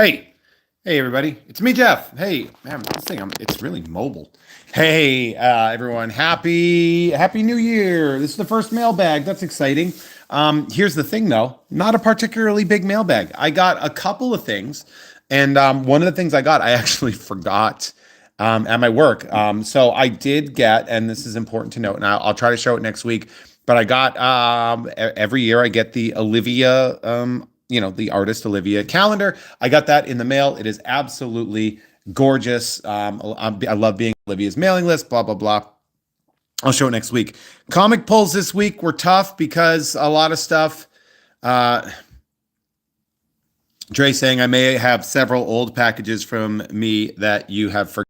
Hey, hey, everybody! It's me, Jeff. Hey, man, this thing, it's really mobile. Hey, everyone! Happy New Year! This is the first mailbag. That's exciting. Here's the thing, though, not a particularly big mailbag. I got a couple of things, and one of the things I got, I actually forgot at my work. So I did get, and this is important to note, and I'll try to show it next week. But I got every year I get the Olivia, the artist Olivia calendar. I got that in the mail. It is absolutely gorgeous. I love being Olivia's mailing list. Blah blah blah. I'll show it next week. Comic pulls this week were tough because a lot of stuff. Uh, Dre saying I may have several old packages from me that you have forgotten.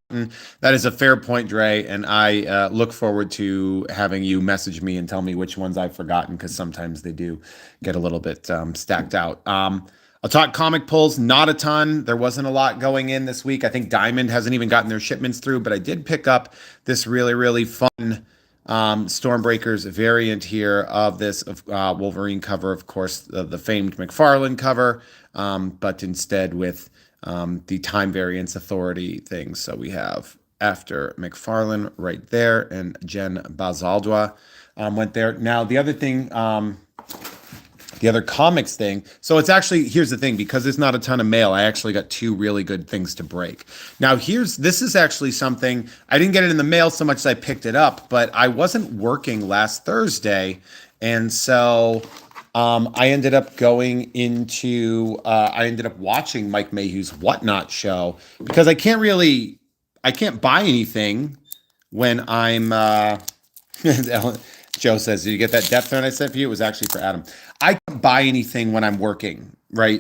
That is a fair point, Dre, and I look forward to having you message me and tell me which ones I've forgotten because sometimes they do get a little bit stacked out. I'll talk comic pulls, not a ton. There wasn't a lot going in this week. I think Diamond hasn't even gotten their shipments through, but I did pick up this really, really fun Stormbreakers variant here of this Wolverine cover, of course, the famed McFarlane cover, but instead with the Time Variance Authority thing. So we have after McFarlane right there, and Jen Bazaldua went there. Now, the other thing, the other comics thing. So it's actually, here's the thing, because there's not a ton of mail, I actually got two really good things to break. Now this is actually something, I didn't get it in the mail so much as I picked it up, but I wasn't working last Thursday. And so I ended up I ended up watching Mike Mayhew's Whatnot show because I can't buy anything when I'm, Joe says, did you get that death threat I sent for you? It was actually for Adam. I can't buy anything when I'm working, right,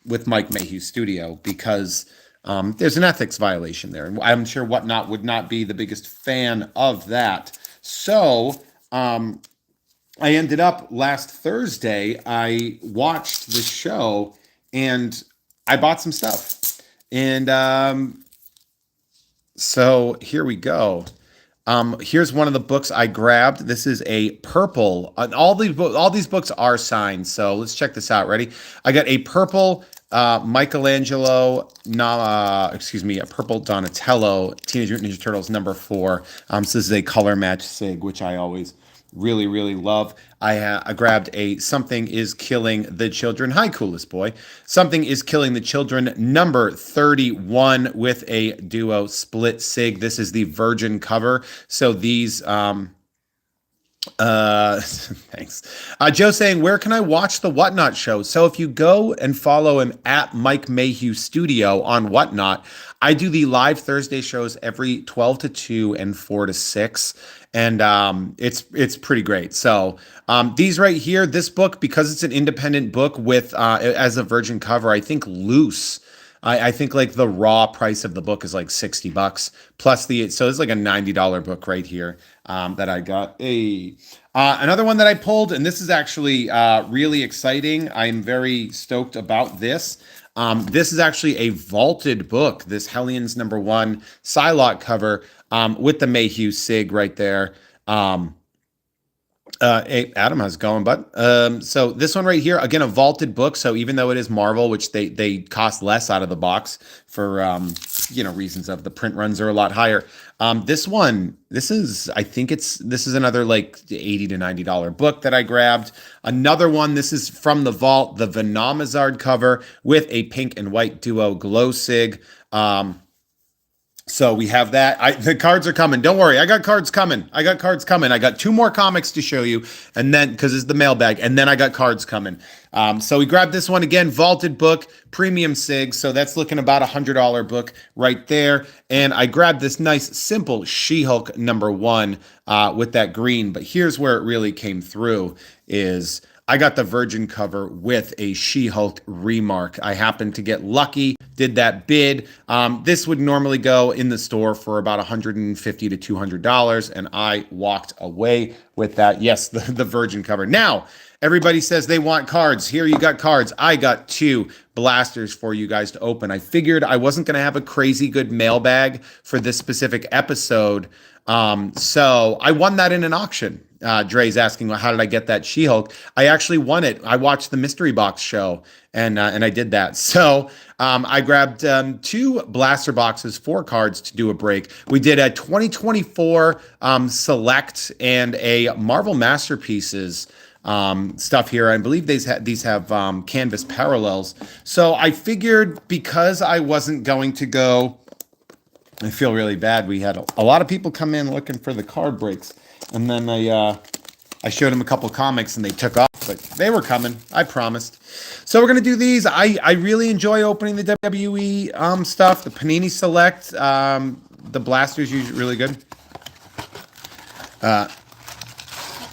with Mike Mayhew's studio because there's an ethics violation there. And I'm sure Whatnot would not be the biggest fan of that. So I ended up last Thursday, I watched the show and I bought some stuff. And so here we go. Here's one of the books I grabbed. This is a purple. All these books are signed. So let's check this out. Ready? I got a purple Michelangelo, a purple Donatello Teenage Mutant Ninja Turtles #4. So this is a color match sig, which I always really, really love. I grabbed a Something is Killing the Children. Hi, coolest boy. Something is Killing the Children #31 with a duo split sig. This is the Virgin cover. So these, thanks. Joe saying, where can I watch the Whatnot show? So if you go and follow him at Mike Mayhew Studio on Whatnot, I do the live Thursday shows every 12 to 2 and 4 to 6. And it's pretty great. So these right here, this book, because it's an independent book with as a Virgin cover, I think loose. I think like the raw price of the book is like $60 plus so it's like a $90 book right here that I got. Another one that I pulled, and this is actually really exciting. I'm very stoked about this. This is actually a vaulted book, this Hellions #1 Psylocke cover with the Mayhew sig right there. Hey, Adam, how's it going, bud? So this one right here, again, a vaulted book. So even though it is Marvel, which they cost less out of the box for reasons of the print runs are a lot higher. This is another like $80 to $90 book that I grabbed. Another one, this is from the vault, the Venomizard cover with a pink and white duo glow sig. So we have that. The cards are coming. Don't worry. I got cards coming. I got two more comics to show you. And then, because it's the mailbag. And then I got cards coming. So we grabbed this one again. Vaulted book. Premium sig. So that's looking about $100 book right there. And I grabbed this nice, simple She-Hulk #1 with that green. But here's where it really came through is I got the Virgin cover with a She-Hulk remark. I happened to get lucky, did that bid. This would normally go in the store for about $150 to $200, and I walked away with that. Yes, the Virgin cover. Now, everybody says they want cards. Here you got cards. I got two blasters for you guys to open. I figured I wasn't going to have a crazy good mailbag for this specific episode. So I won that in an auction. Dre's asking, well, how did I get that She-Hulk? I actually won it. I watched the Mystery Box show, and I did that. So I grabbed two blaster boxes, four cards to do a break. We did a 2024 Select and a Marvel Masterpieces stuff here. I believe these have canvas parallels. So I figured because I wasn't going to go, I feel really bad. We had a lot of people come in looking for the card breaks, and then I showed them a couple comics and they took off, but they were coming. I promised. So we're gonna do these. I really enjoy opening the WWE stuff. The Panini Select, the blasters usually really good.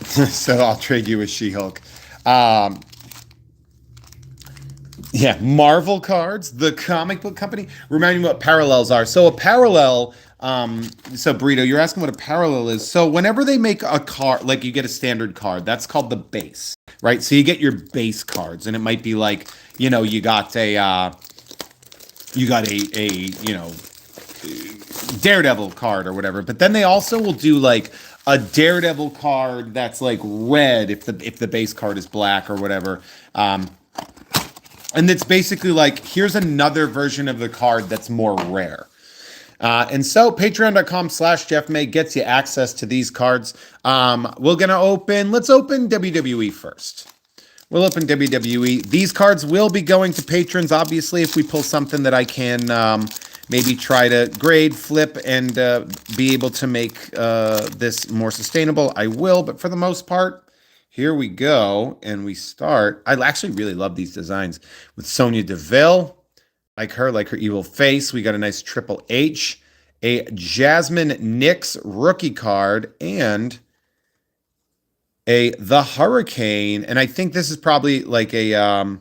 So I'll trade you a She-Hulk. Yeah, Marvel cards, the comic book company. Remind me what parallels are. So a parallel, so Burrito, you're asking what a parallel is. So whenever they make a card, like you get a standard card, that's called the base, right? So you get your base cards, and it might be like, you know, you got a Daredevil card or whatever. But then they also will do like a Daredevil card that's like red if the base card is black or whatever. And it's basically like, here's another version of the card that's more rare. And so patreon.com/JeffMay gets you access to these cards. Let's open WWE first. We'll open WWE. These cards will be going to patrons, obviously, if we pull something that I can maybe try to grade, flip, and be able to make this more sustainable. I will, but for the most part, here we go, and we start. I actually really love these designs with Sonya Deville, like her evil face. We got a nice Triple H, a Jasmine Nix rookie card, and the Hurricane. And I think this is probably like a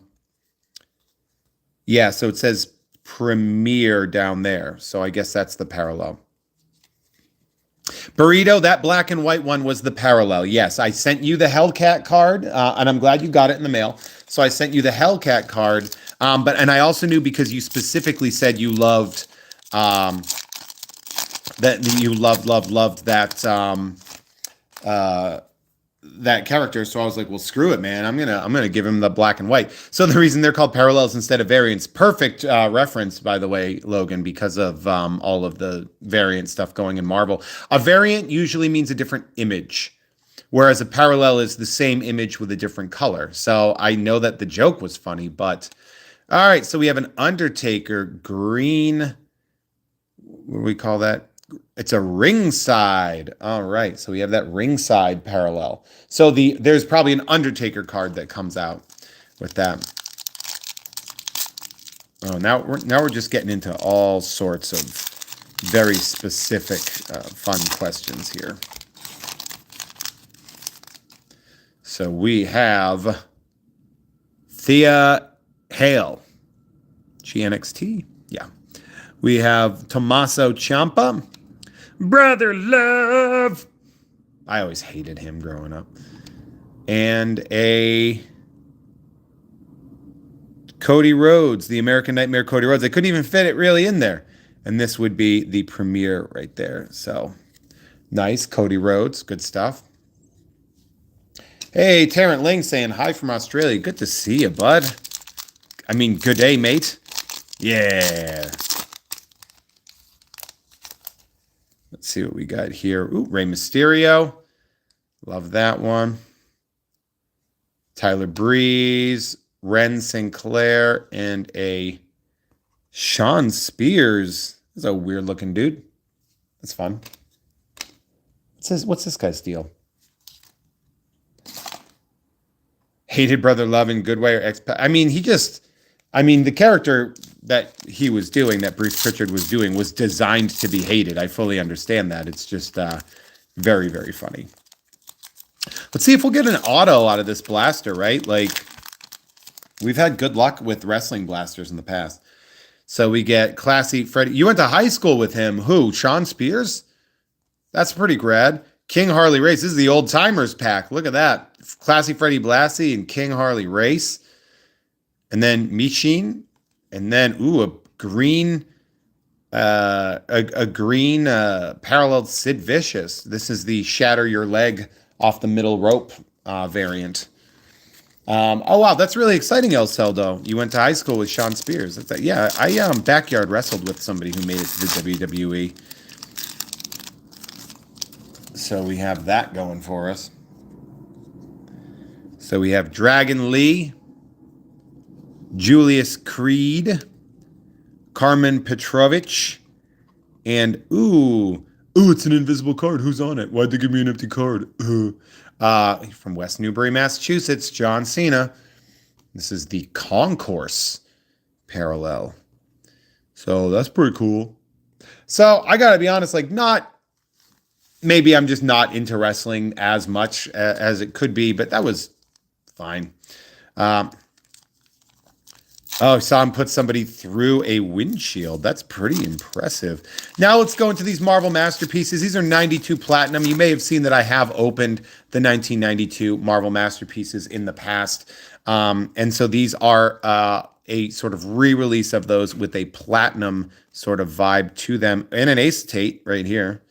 yeah. So it says Premiere down there. So I guess that's the parallel. Burrito, that black and white one was the parallel. Yes, I sent you the Hellcat card, and I'm glad you got it in the mail. So I sent you the Hellcat card, and I also knew because you specifically said you loved that you loved that character. So I was like, well, screw it, man. I'm gonna give him the black and white. So the reason they're called parallels instead of variants, perfect reference, by the way, Logan, because of all of the variant stuff going in Marvel. A variant usually means a different image, whereas a parallel is the same image with a different color. So I know that the joke was funny, but all right. So we have an Undertaker green. What do we call that? It's a ringside. All right. So we have that ringside parallel. So there's probably an Undertaker card that comes out with that. Oh, now we're just getting into all sorts of very specific fun questions here. So we have Thea Hale. GNXT. Yeah. We have Tommaso Ciampa. Brother Love. I always hated him growing up. And a Cody Rhodes, the American Nightmare Cody Rhodes. I couldn't even fit it really in there. And this would be the premiere right there. So nice. Cody Rhodes. Good stuff. Hey, Tarrant Ling saying hi from Australia. Good to see you, bud. I mean, good day, mate. Yeah. Let's see what we got here. Ooh, Rey Mysterio. Love that one. Tyler Breeze, Ren Sinclair, and a Sean Spears. That's a weird looking dude. That's fun. What's this guy's deal? Hated Brother Love in Good Way or I mean, the character that he was doing, that Bruce Pritchard was doing, was designed to be hated. I fully understand that. It's just very, very funny. Let's see if we'll get an auto out of this blaster, right? Like, we've had good luck with wrestling blasters in the past. So we get Classy Freddy. You went to high school with him. Who? Sean Spears? That's pretty grad. King Harley Race. This is the old timers pack. Look at that. Classy Freddy Blassie and King Harley Race. And then Michin. And then, a green, paralleled Sid Vicious. This is the Shatter Your Leg off the middle rope variant. Oh wow, that's really exciting, El Celdo. You went to high school with Sean Spears. Yeah, I backyard wrestled with somebody who made it to the WWE. So we have that going for us. So we have Dragon Lee, Julius Creed, Carmen Petrovich, and it's an invisible card. Who's on it? Why'd they give me an empty card? From West Newbury, Massachusetts, John Cena. This is the concourse parallel. So that's pretty cool. So I gotta be honest, maybe I'm just not into wrestling as much as it could be, but that was fine. Saw him put somebody through a windshield. That's pretty impressive. Now let's go into these Marvel Masterpieces. These are 92 Platinum. You may have seen that I have opened the 1992 Marvel Masterpieces in the past. And so these are a sort of re-release of those with a Platinum sort of vibe to them. And an acetate right here.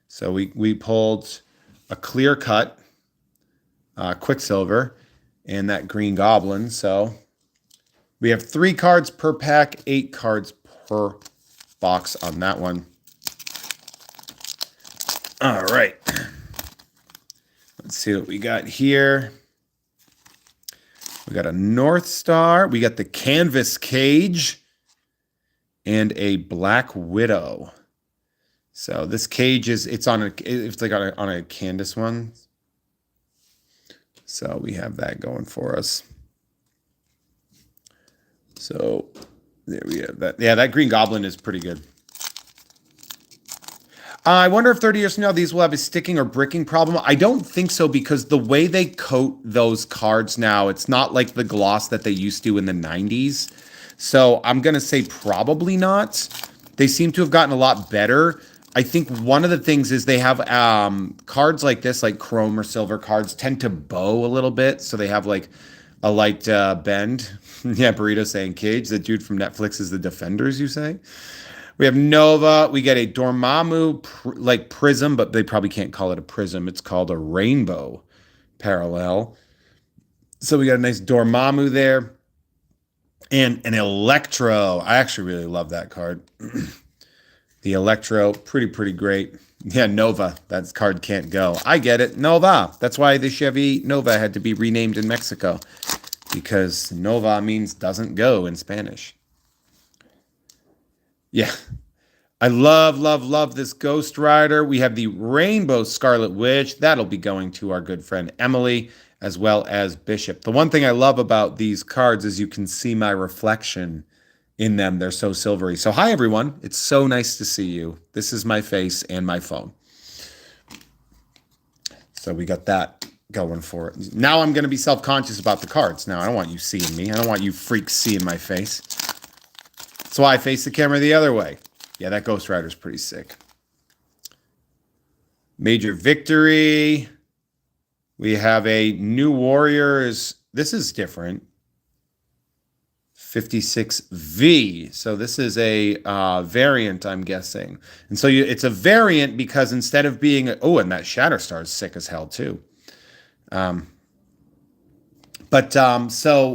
So we pulled a clear cut Quicksilver and that Green Goblin. So we have 3 cards per pack, 8 cards per box on that one. All right. Let's see what we got here. We got a North Star. We got the Canvas Cage and a Black Widow. So this cage it's like on a Candace one. So we have that going for us. So there we have that. Yeah, that Green Goblin is pretty good. I wonder if 30 years from now these will have a sticking or bricking problem. I don't think so, because the way they coat those cards now, it's not like the gloss that they used to in the 90s. So I'm going to say probably not. They seem to have gotten a lot better. I think one of the things is they have cards like this, like chrome or silver cards, tend to bow a little bit. So they have like a light bend. Yeah, Burrito saying Cage. The dude from Netflix is the Defenders, you say? We have Nova. We get a Dormammu prism, but they probably can't call it a prism. It's called a rainbow parallel. So we got a nice Dormammu there. And an Electro. I actually really love that card. The Electro, pretty great. Yeah, Nova. That card can't go. I get it. Nova. That's why the Chevy Nova had to be renamed in Mexico, because Nova means doesn't go in Spanish. Yeah. I love this Ghost Rider. We have the Rainbow Scarlet Witch. That'll be going to our good friend Emily, as well as Bishop. The one thing I love about these cards is you can see my reflection in them. They're so silvery. So hi, everyone. It's so nice to see you. This is my face and my phone. So we got that going for it. Now I'm going to be self-conscious about the cards. Now I don't want you seeing me. I don't want you freaks seeing my face. That's why I face the camera the other way. Yeah, that Ghost Rider's pretty sick. Major Victory. We have a New Warriors. This is different. 56V. So this is a variant, I'm guessing. And so it's a variant because instead of being... and that Shatterstar is sick as hell, too. So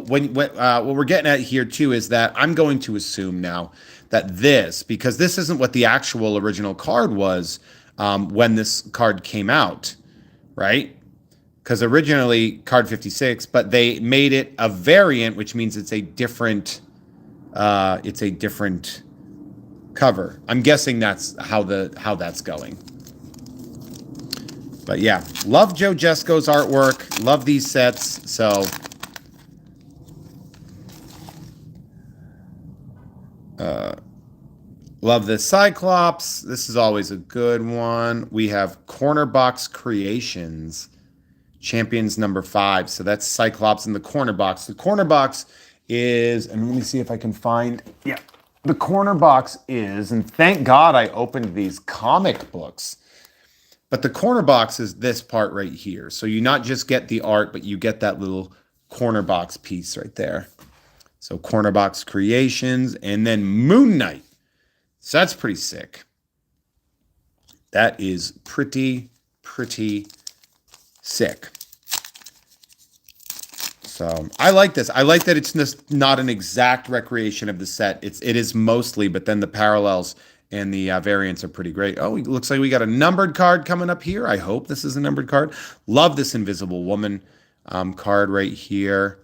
what we're getting at here, too, is that I'm going to assume now that because this isn't what the actual original card was when this card came out, right? Because originally card 56, but they made it a variant, which means it's a different cover. I'm guessing that's how that's going. But yeah, love Joe Jesko's artwork. Love these sets. So love this Cyclops. This is always a good one. We have Corner Box Creations. Champions number 5. So that's Cyclops in the corner box. The corner box is, and let me see if I can find, yeah. The corner box is, and thank God I opened these comic books, but the corner box is this part right here. So you not just get the art, but you get that little corner box piece right there. So Corner Box Creations, and then Moon Knight. So that's pretty sick. That is pretty Sick. So I like this. I like that it's just not an exact recreation of the set. It is mostly, but then the parallels and the variants are pretty great. Oh, it looks like we got a numbered card coming up here. I hope this is a numbered card. Love this Invisible Woman card right here.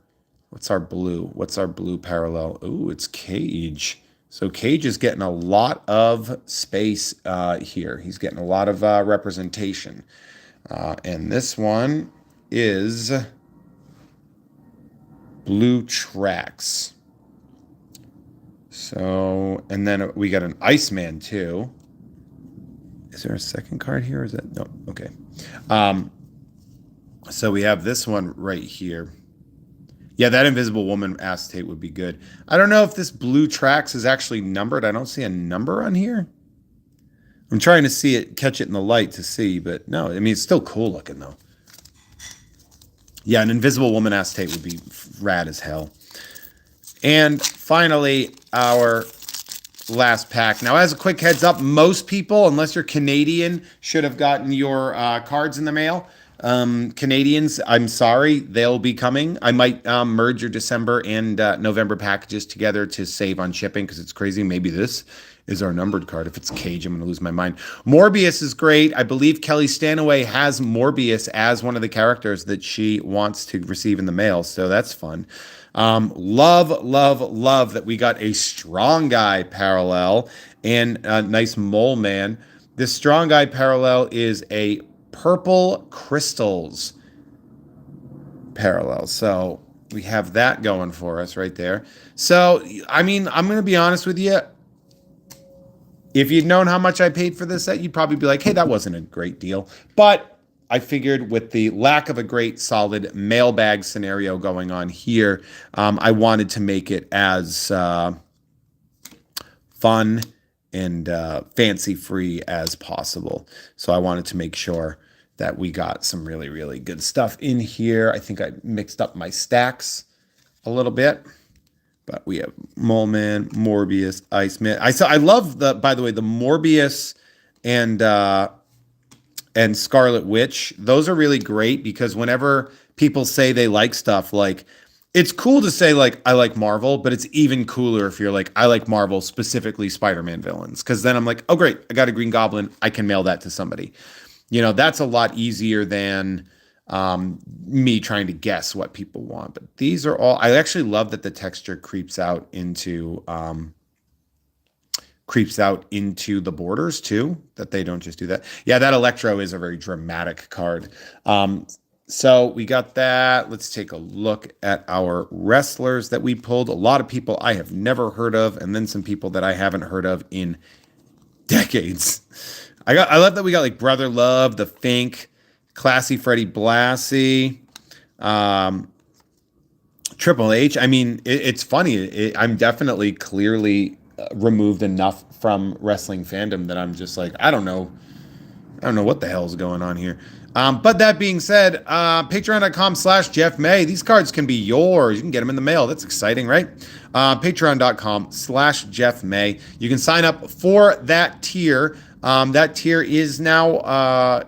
What's our blue? What's our blue parallel? Ooh, it's Cage. So Cage is getting a lot of space here. He's getting a lot of representation. And this one is Blue Tracks. So, and then we got an Iceman too. Is there a second card here? Is that no? Okay. So we have this one right here. Yeah, that Invisible Woman acetate would be good. I don't know if this Blue Tracks is actually numbered. I don't see a number on here. I'm trying to see it, catch it in the light to see, but no, I mean, it's still cool looking though. Yeah, an Invisible Woman acetate would be rad as hell. And finally, our last pack. Now, as a quick heads up, most people, unless you're Canadian, should have gotten your cards in the mail. Canadians, I'm sorry, they'll be coming. I might merge your December and November packages together to save on shipping because it's crazy. Maybe this is our numbered card. If it's Cage, I'm going to lose my mind. Morbius is great. I believe Kelly Stanaway has Morbius as one of the characters that she wants to receive in the mail, so that's fun. Love that we got a Strong Guy parallel and a nice Mole Man. This Strong Guy parallel is a Purple Crystals parallel. So we have that going for us right there. So, I mean, I'm going to be honest with you. If you'd known how much I paid for this set, you'd probably be like, hey, that wasn't a great deal. But I figured with the lack of a great solid mailbag scenario going on here, I wanted to make it as fun and fancy-free as possible. So I wanted to make sure that we got some really, really good stuff in here. I think I mixed up my stacks a little bit. But we have Mole Man, Morbius, Iceman. I love by the way, the Morbius and Scarlet Witch. Those are really great because whenever people say they like stuff, like it's cool to say like I like Marvel, but it's even cooler if you're like I like Marvel, specifically Spider-Man villains, because then I'm like, oh great, I got a Green Goblin, I can mail that to somebody. You know, that's a lot easier than me trying to guess what people want. But these are all, I actually love that the texture creeps out into the borders too, that they don't just do that. Yeah, that Electro is a very dramatic card. So we got that. Let's take a look at our wrestlers that we pulled. A lot of people I have never heard of, and then some people that I haven't heard of in decades. I love that we got like Brother Love, The Fink, Classy Freddie Blassie, Triple H. I mean, it's funny. I'm definitely clearly removed enough from wrestling fandom that I'm just like, I don't know what the hell's going on here. But that being said, patreon.com/Jeff May. These cards can be yours. You can get them in the mail. That's exciting, right? Patreon.com/Jeff May. You can sign up for that tier. That tier is now,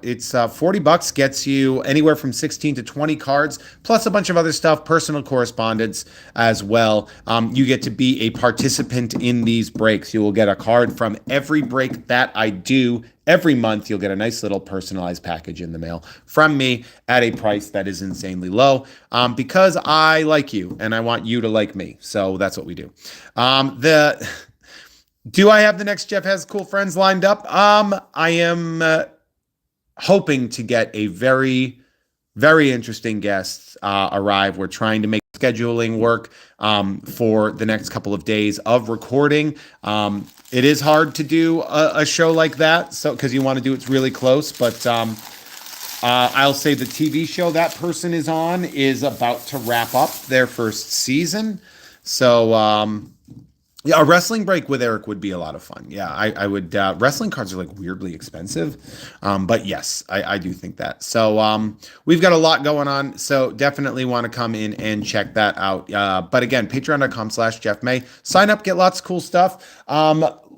it's $40, gets you anywhere from 16 to 20 cards, plus a bunch of other stuff, personal correspondence as well. You get to be a participant in these breaks. You will get a card from every break that I do. Every month, you'll get a nice little personalized package in the mail from me at a price that is insanely low because I like you and I want you to like me. So that's what we do. Do I have the next Jeff Has Cool Friends lined up? I am hoping to get a very, very interesting guest arrive. We're trying to make scheduling work for the next couple of days of recording. It is hard to do a show like that, so because you want to do it really close, but I'll say the TV show that person is on is about to wrap up their first season. So yeah, a wrestling break with Eric would be a lot of fun. Yeah, I would. Wrestling cards are like weirdly expensive, but yes, I do think that. So we've got a lot going on. So definitely want to come in and check that out. But again, patreon.com/Jeff May. Sign up, get lots of cool stuff.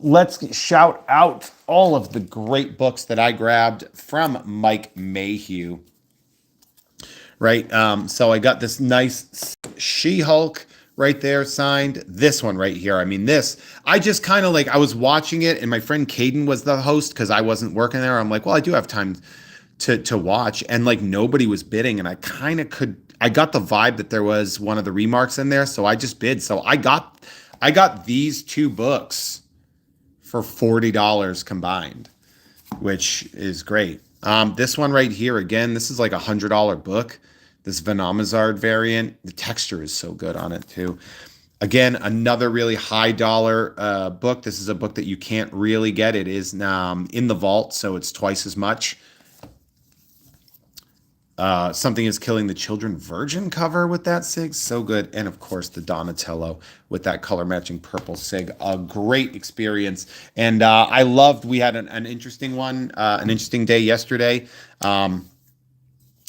Let's shout out all of the great books that I grabbed from Mike Mayhew. right? So I got this nice She-Hulk right there signed. This one right here. I mean, this, I just kind of like, I was watching it and my friend Caden was the host because I wasn't working there. I'm like, well, I do have time to watch. And like nobody was bidding. And I kind of I got the vibe that there was one of the remarks in there. So I just bid. So I got these two books for $40 combined, which is great. This one right here, again, this is like $100 book. This Venomizard variant, the texture is so good on it too. Again, another really high dollar book. This is a book that you can't really get. It is in the vault, so it's twice as much. Something is Killing the Children Virgin cover with that SIG. So good. And of course, the Donatello with that color matching purple SIG. A great experience. And I loved, we had an interesting one, an interesting day yesterday.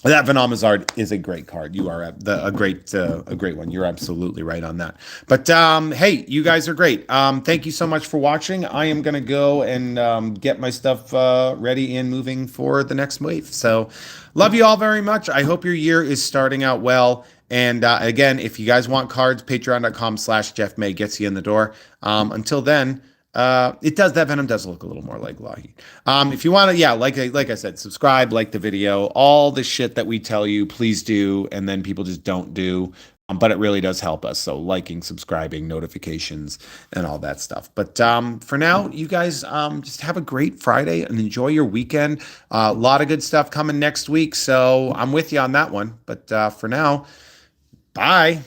That Venomizard is a great card. You are a great one. You're absolutely right on that. But hey, you guys are great. Thank you so much for watching. I am gonna go and get my stuff ready and moving for the next wave. So, love you all very much. I hope your year is starting out well. And again, if you guys want cards, patreon.com/Jeff May gets you in the door. Until then. That Venom does look a little more like Lockheed. If you want to, yeah, like I said, subscribe, like the video, all the shit that we tell you, please do, and then people just don't do. But it really does help us. So liking, subscribing, notifications, and all that stuff. But for now, you guys just have a great Friday and enjoy your weekend. A lot of good stuff coming next week. So I'm with you on that one. But for now, bye.